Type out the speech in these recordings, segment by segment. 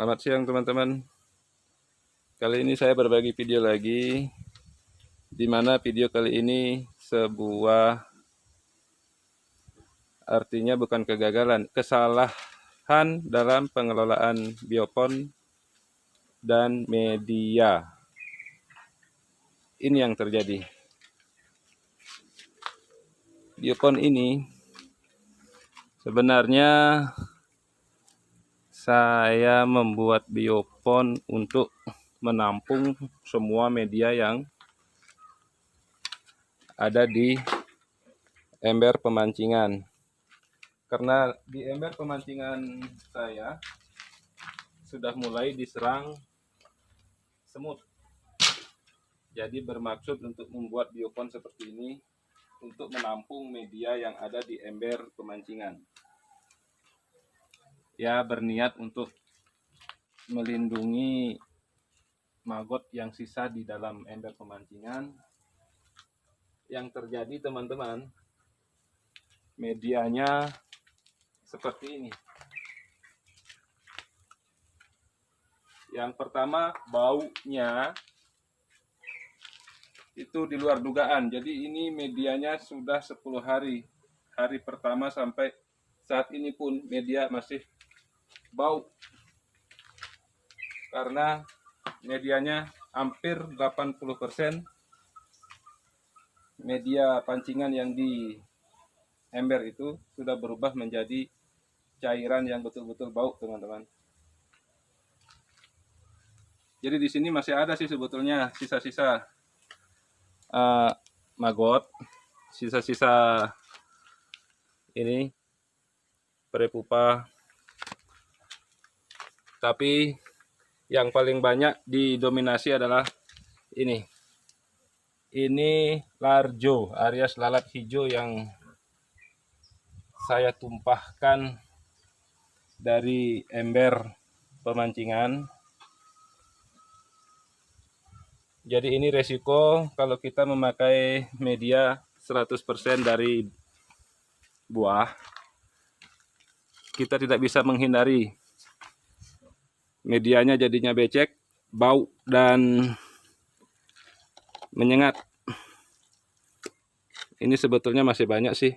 Selamat siang teman-teman. Kali ini saya berbagi video lagi, di mana video kali ini artinya bukan kegagalan, kesalahan dalam pengelolaan biopon dan media. Ini yang terjadi. Biopon ini sebenarnya saya membuat biopon untuk menampung semua media yang ada di ember pemancingan. Karena di ember pemancingan saya sudah mulai diserang semut. Jadi bermaksud untuk membuat biopon seperti ini untuk menampung media yang ada di ember pemancingan. Ya, berniat untuk melindungi maggot yang sisa di dalam ember pemancingan. Yang terjadi teman-teman, medianya seperti ini. Yang pertama, baunya itu di luar dugaan. Jadi ini medianya sudah 10 hari. Hari pertama sampai saat ini pun media masih bau. Karena medianya hampir 80% media pancingan yang di ember itu sudah berubah menjadi cairan yang betul-betul bau, teman-teman. Jadi di sini masih ada sih sebetulnya sisa-sisa maggot, sisa-sisa ini prepupa. Tapi yang paling banyak didominasi adalah ini. Ini larjo, Aries lalat hijau yang saya tumpahkan dari ember pemancingan. Jadi ini resiko kalau kita memakai media 100% dari buah. Kita tidak bisa menghindari medianya jadinya becek, bau, dan menyengat. Ini sebetulnya masih banyak sih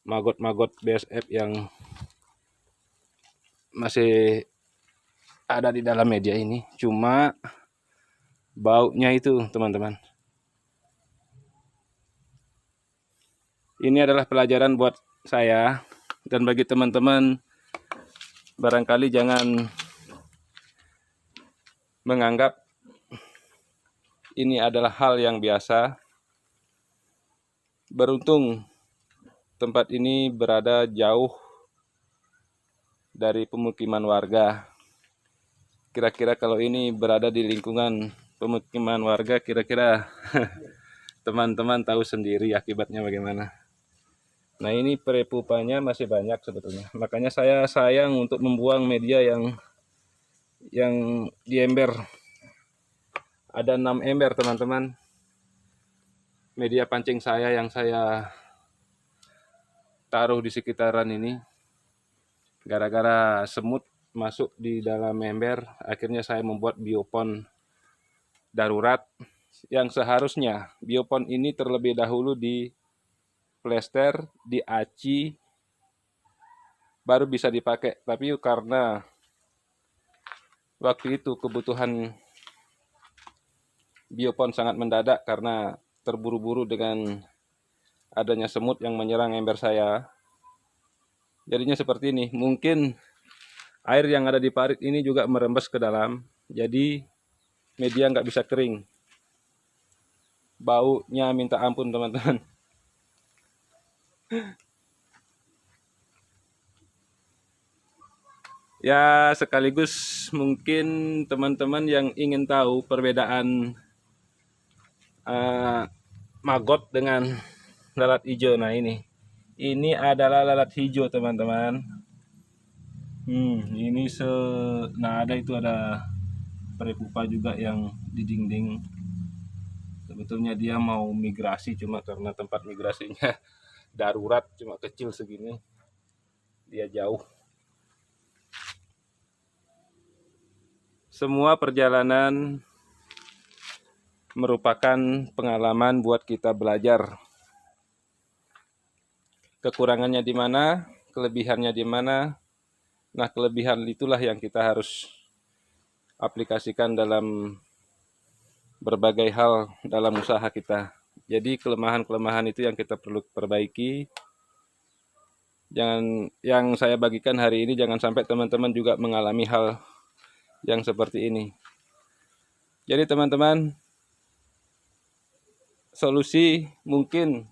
maggot-maggot BSF yang masih ada di dalam media ini. Cuma baunya itu, teman-teman. Ini adalah pelajaran buat saya dan bagi teman-teman. Barangkali jangan menganggap ini adalah hal yang biasa. Beruntung tempat ini berada jauh dari pemukiman warga. Kira-kira kalau ini berada di lingkungan pemukiman warga, kira-kira teman-teman tahu sendiri akibatnya bagaimana. Nah, ini prepupanya masih banyak sebetulnya. Makanya saya sayang untuk membuang media yang di ember. Ada 6 ember, teman-teman. Media pancing saya yang saya taruh di sekitaran ini. Gara-gara semut masuk di dalam ember, akhirnya saya membuat biopon darurat yang seharusnya biopon ini terlebih dahulu di plester, diaci, baru bisa dipakai. Tapi karena waktu itu kebutuhan biopon sangat mendadak karena terburu-buru dengan adanya semut yang menyerang ember saya, jadinya seperti ini. Mungkin air yang ada di parit ini juga merembes ke dalam, jadi media nggak bisa kering. Baunya minta ampun, teman-teman. Ya, sekaligus mungkin teman-teman yang ingin tahu perbedaan maggot dengan lalat hijau. Nah, ini adalah lalat hijau, teman-teman. Ini nah ada prepupa juga yang di dinding. Sebetulnya dia mau migrasi, cuma karena tempat migrasinya darurat, cuma kecil segini, dia jauh. Semua perjalanan merupakan pengalaman buat kita belajar. Kekurangannya di mana, kelebihannya di mana. Nah, kelebihan itulah yang kita harus aplikasikan dalam berbagai hal dalam usaha kita. Jadi kelemahan-kelemahan itu yang kita perlu perbaiki. Yang saya bagikan hari ini jangan sampai teman-teman juga mengalami hal yang seperti ini. Jadi teman-teman, solusi mungkin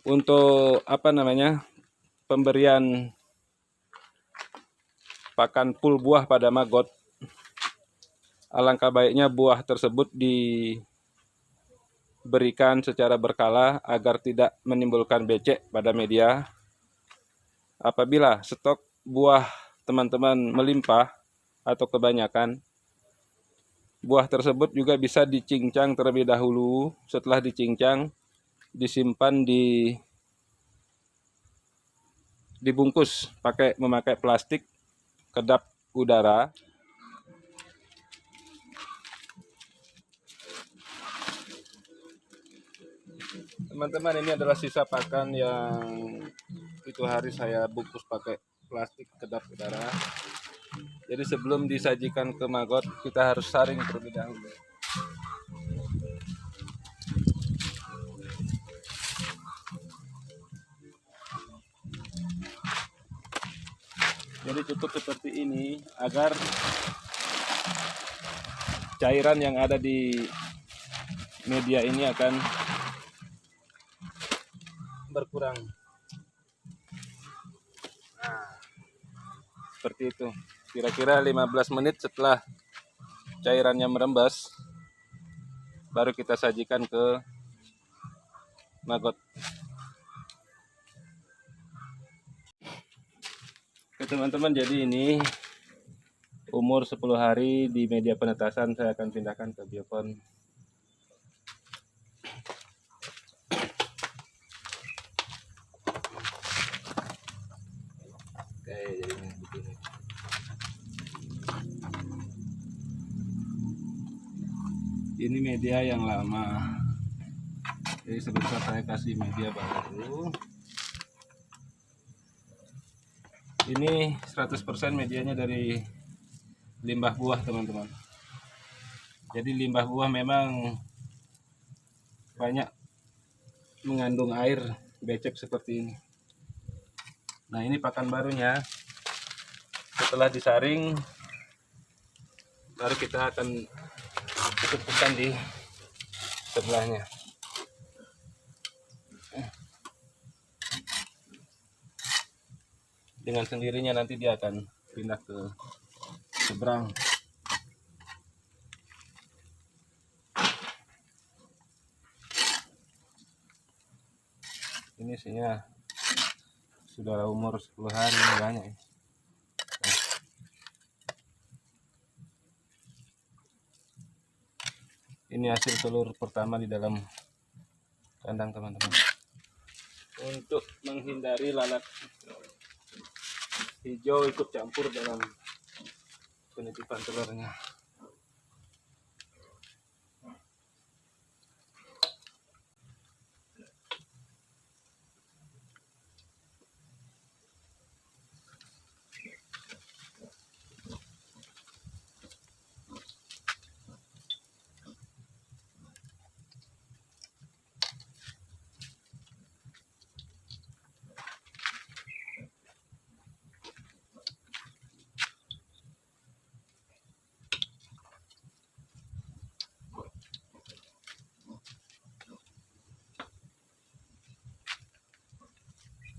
untuk pemberian pakan full buah pada maggot, alangkah baiknya buah tersebut diberikan secara berkala agar tidak menimbulkan becek pada media. Apabila stok buah teman-teman melimpah atau kebanyakan, buah tersebut juga bisa dicincang terlebih dahulu. Setelah dicincang, disimpan dibungkus memakai plastik kedap udara. Teman-teman, ini adalah sisa pakan yang itu hari saya bungkus pakai plastik kedap udara. Jadi sebelum disajikan ke maggot, kita harus saring terlebih dahulu. Jadi cukup seperti ini agar cairan yang ada di media ini akan berkurang. Nah, seperti itu. Kira-kira 15 menit setelah cairannya merembes, baru kita sajikan ke maggot. Oke teman-teman, jadi ini umur 10 hari di media penetasan saya akan pindahkan ke biopon. Oke, jadi begini. Ini media yang lama. Jadi sebentar saya kasih media baru. Ini 100% medianya dari limbah buah teman-teman. Jadi limbah buah memang banyak mengandung air becek seperti ini. Nah, ini pakan barunya. Setelah disaring, baru kita akan tumpukan di sebelahnya. Dengan sendirinya nanti dia akan pindah ke seberang. Ini isinya sudah umur 10 hari, ini banyak ya. Ini hasil telur pertama di dalam kandang teman-teman. Untuk menghindari lalat hijau ikut campur dalam penitipan telurnya.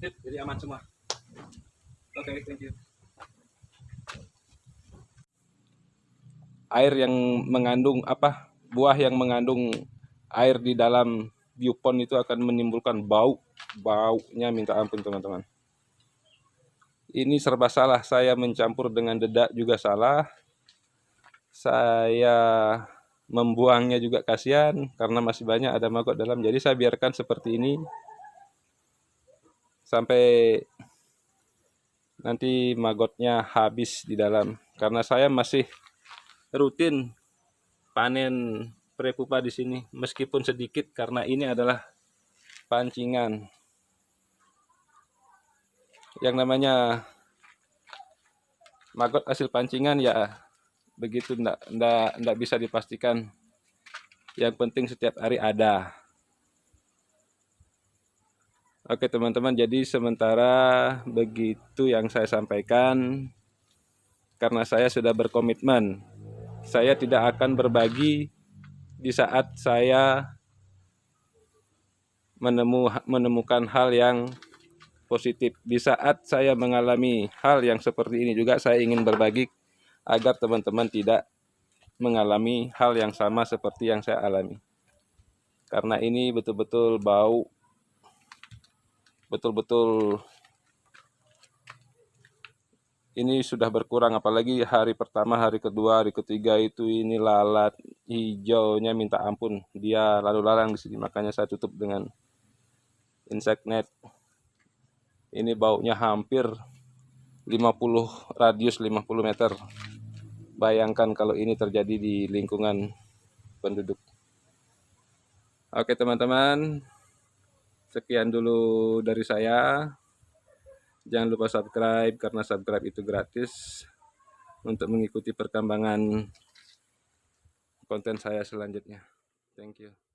Jadi aman semua. Oke, thank you. Air yang mengandung buah yang mengandung air di dalam biopon itu akan menimbulkan baunya minta ampun teman-teman. Ini serba salah, saya mencampur dengan dedak juga salah. Saya membuangnya juga kasihan karena masih banyak ada maggot dalam. Jadi saya biarkan seperti ini sampai nanti magotnya habis di dalam. Karena saya masih rutin panen prepupa di sini, meskipun sedikit karena ini adalah pancingan. Yang namanya maggot hasil pancingan ya begitu, ndak bisa dipastikan. Yang penting setiap hari ada. Oke teman-teman, jadi sementara begitu yang saya sampaikan. Karena saya sudah berkomitmen, saya tidak akan berbagi di saat saya menemukan hal yang positif. Di saat saya mengalami hal yang seperti ini juga saya ingin berbagi agar teman-teman tidak mengalami hal yang sama seperti yang saya alami. Karena ini betul-betul bau, betul-betul ini sudah berkurang, apalagi hari pertama, hari kedua, hari ketiga itu ini lalat hijaunya minta ampun. Dia lalu lalang di sini, makanya saya tutup dengan insect net. Ini baunya hampir 50 radius 50 meter. Bayangkan kalau ini terjadi di lingkungan penduduk. Oke teman-teman, sekian dulu dari saya. Jangan lupa subscribe karena subscribe itu gratis untuk mengikuti perkembangan konten saya selanjutnya. Thank you.